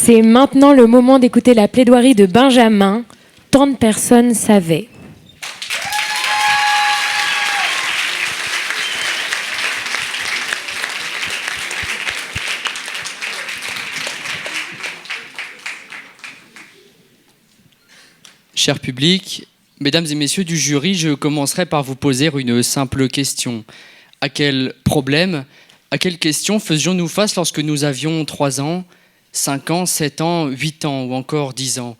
C'est maintenant le moment d'écouter la plaidoirie de Benjamin. Tant de personnes savaient. Cher public, mesdames et messieurs du jury, je commencerai par vous poser une simple question. À quel problème, à quelle question faisions-nous face lorsque nous avions 3 ans, 5 ans, 7 ans, 8 ans ou encore 10 ans?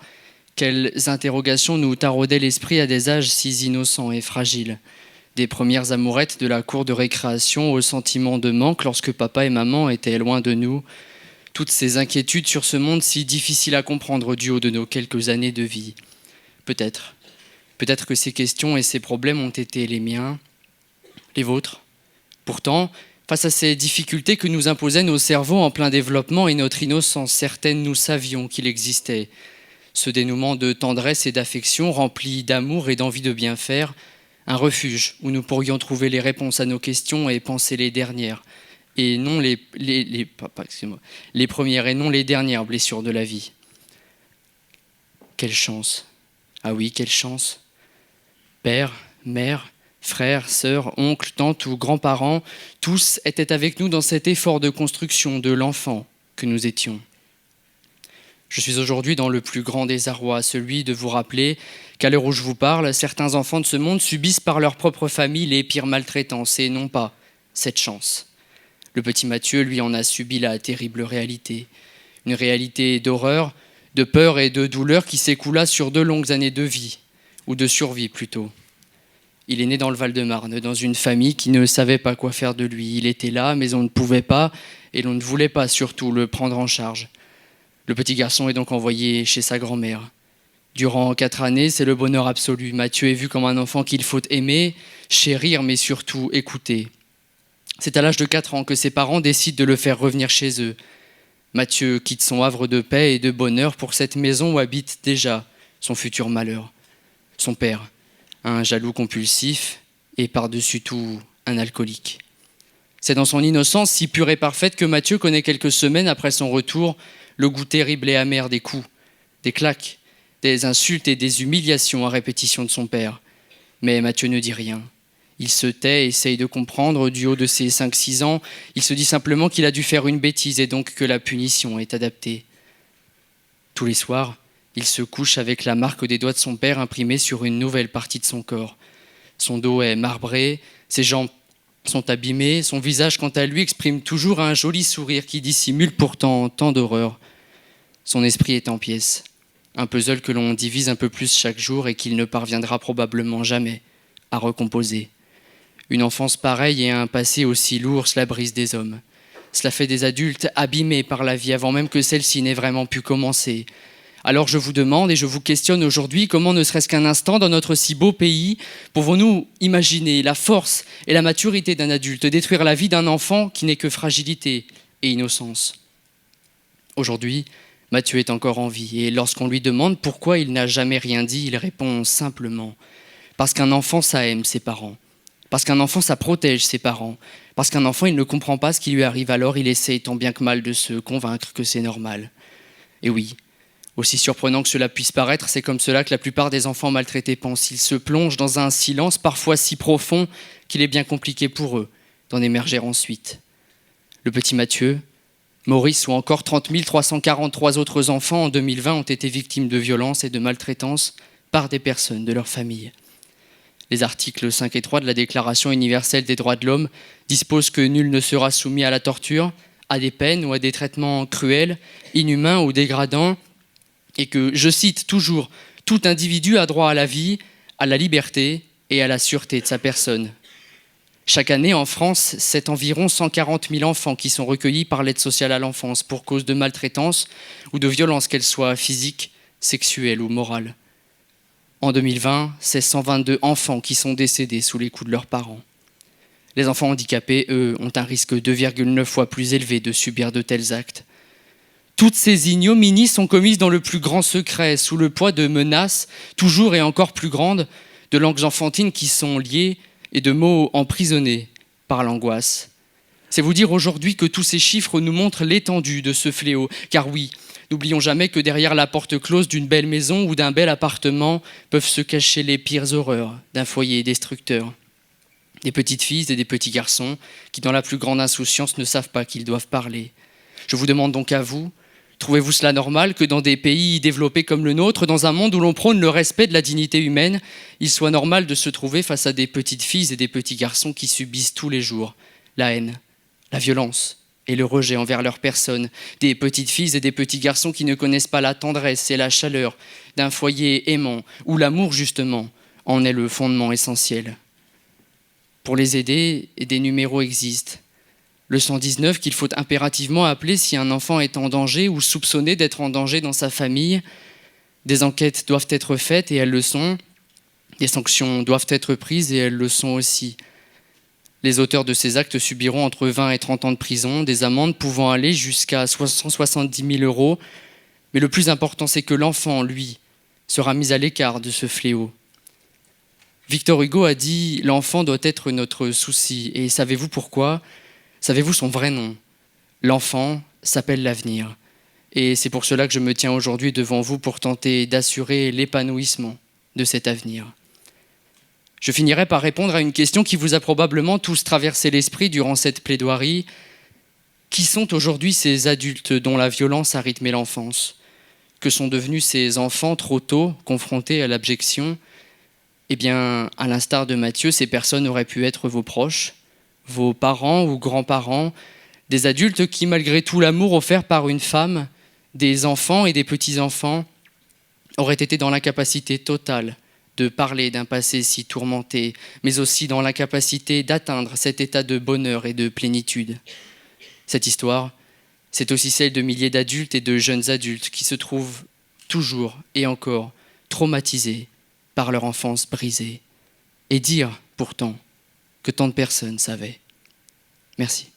Quelles interrogations nous taraudaient l'esprit à des âges si innocents et fragiles? Des premières amourettes de la cour de récréation au sentiment de manque lorsque papa et maman étaient loin de nous. Toutes ces inquiétudes sur ce monde si difficile à comprendre du haut de nos quelques années de vie. Peut-être que ces questions et ces problèmes ont été les miens, les vôtres. Pourtant, face à ces difficultés que nous imposaient nos cerveaux en plein développement et notre innocence certaine, nous savions qu'il existait ce dénouement de tendresse et d'affection rempli d'amour et d'envie de bien faire, un refuge où nous pourrions trouver les réponses à nos questions et penser les dernières, et non les premières et non les dernières blessures de la vie. Quelle chance! Ah oui, quelle chance! Père, mère, frères, sœurs, oncles, tantes ou grands-parents, tous étaient avec nous dans cet effort de construction de l'enfant que nous étions. Je suis aujourd'hui dans le plus grand désarroi, celui de vous rappeler qu'à l'heure où je vous parle, certains enfants de ce monde subissent par leur propre famille les pires maltraitances et non pas cette chance. Le petit Mathieu, lui, en a subi la terrible réalité. Une réalité d'horreur, de peur et de douleur qui s'écoula sur 2 longues années de vie, ou de survie plutôt. Il est né dans le Val-de-Marne, dans une famille qui ne savait pas quoi faire de lui. Il était là, mais on ne pouvait pas, et l'on ne voulait pas surtout le prendre en charge. Le petit garçon est donc envoyé chez sa grand-mère. Durant 4 années, c'est le bonheur absolu. Mathieu est vu comme un enfant qu'il faut aimer, chérir, mais surtout écouter. C'est à l'âge de 4 ans que ses parents décident de le faire revenir chez eux. Mathieu quitte son havre de paix et de bonheur pour cette maison où habite déjà son futur malheur. Son père, un jaloux compulsif et par-dessus tout un alcoolique. C'est dans son innocence si pure et parfaite que Mathieu connaît quelques semaines après son retour le goût terrible et amer des coups, des claques, des insultes et des humiliations à répétition de son père. Mais Mathieu ne dit rien. Il se tait, essaye de comprendre du haut de ses 5-6 ans. Il se dit simplement qu'il a dû faire une bêtise et donc que la punition est adaptée. Tous les soirs, il se couche avec la marque des doigts de son père imprimée sur une nouvelle partie de son corps. Son dos est marbré, ses jambes sont abîmées, son visage, quant à lui, exprime toujours un joli sourire qui dissimule pourtant tant d'horreur. Son esprit est en pièces, un puzzle que l'on divise un peu plus chaque jour et qu'il ne parviendra probablement jamais à recomposer. Une enfance pareille et un passé aussi lourd, cela brise des hommes. Cela fait des adultes abîmés par la vie avant même que celle-ci n'ait vraiment pu commencer. Alors je vous demande et je vous questionne aujourd'hui comment, ne serait-ce qu'un instant, dans notre si beau pays, pouvons-nous imaginer la force et la maturité d'un adulte détruire la vie d'un enfant qui n'est que fragilité et innocence. Aujourd'hui, Mathieu est encore en vie et lorsqu'on lui demande pourquoi il n'a jamais rien dit, il répond simplement « Parce qu'un enfant, ça aime ses parents. Parce qu'un enfant, ça protège ses parents. Parce qu'un enfant, il ne comprend pas ce qui lui arrive, alors il essaie tant bien que mal de se convaincre que c'est normal. » Et oui, aussi surprenant que cela puisse paraître, c'est comme cela que la plupart des enfants maltraités pensent. Ils se plongent dans un silence parfois si profond qu'il est bien compliqué pour eux d'en émerger ensuite. Le petit Mathieu, Maurice ou encore 30 343 autres enfants en 2020 ont été victimes de violences et de maltraitance par des personnes de leur famille. Les articles 5 et 3 de la Déclaration universelle des droits de l'homme disposent que nul ne sera soumis à la torture, à des peines ou à des traitements cruels, inhumains ou dégradants, et que, je cite toujours, « tout individu a droit à la vie, à la liberté et à la sûreté de sa personne ». Chaque année, en France, c'est environ 140 000 enfants qui sont recueillis par l'aide sociale à l'enfance pour cause de maltraitance ou de violence, qu'elles soient physiques, sexuelles ou morales. En 2020, c'est 122 enfants qui sont décédés sous les coups de leurs parents. Les enfants handicapés, eux, ont un risque 2,9 fois plus élevé de subir de tels actes. Toutes ces ignominies sont commises dans le plus grand secret, sous le poids de menaces toujours et encore plus grandes, de langues enfantines qui sont liées et de mots emprisonnés par l'angoisse. C'est vous dire aujourd'hui que tous ces chiffres nous montrent l'étendue de ce fléau. Car oui, N'oublions jamais que derrière la porte close d'une belle maison ou d'un bel appartement peuvent se cacher les pires horreurs d'un foyer destructeur. Des petites filles et des petits garçons qui, dans la plus grande insouciance, ne savent pas qu'ils doivent parler. Je vous demande donc à vous, trouvez-vous cela normal que dans des pays développés comme le nôtre, dans un monde où l'on prône le respect de la dignité humaine, il soit normal de se trouver face à des petites filles et des petits garçons qui subissent tous les jours la haine, la violence et le rejet envers leur personne, des petites filles et des petits garçons qui ne connaissent pas la tendresse et la chaleur d'un foyer aimant, où l'amour justement en est le fondement essentiel. Pour les aider, des numéros existent. Le 119 qu'il faut impérativement appeler si un enfant est en danger ou soupçonné d'être en danger dans sa famille. Des enquêtes doivent être faites et elles le sont. Des sanctions doivent être prises et elles le sont aussi. Les auteurs de ces actes subiront entre 20 et 30 ans de prison, des amendes pouvant aller jusqu'à 170 000 €. Mais le plus important, c'est que l'enfant, lui, sera mis à l'écart de ce fléau. Victor Hugo a dit « L'enfant doit être notre souci ». Et savez-vous pourquoi ? Savez-vous son vrai nom ? L'enfant s'appelle l'avenir. Et c'est pour cela que je me tiens aujourd'hui devant vous pour tenter d'assurer l'épanouissement de cet avenir. Je finirai par répondre à une question qui vous a probablement tous traversé l'esprit durant cette plaidoirie. Qui sont aujourd'hui ces adultes dont la violence a rythmé l'enfance ? Que sont devenus ces enfants trop tôt confrontés à l'abjection ? Eh bien, à l'instar de Matthieu, ces personnes auraient pu être vos proches, vos parents ou grands-parents, des adultes qui, malgré tout l'amour offert par une femme, des enfants et des petits-enfants, auraient été dans l'incapacité totale de parler d'un passé si tourmenté, mais aussi dans l'incapacité d'atteindre cet état de bonheur et de plénitude. Cette histoire, c'est aussi celle de milliers d'adultes et de jeunes adultes qui se trouvent toujours et encore traumatisés par leur enfance brisée. Et dire, pourtant, que tant de personnes savaient. Merci.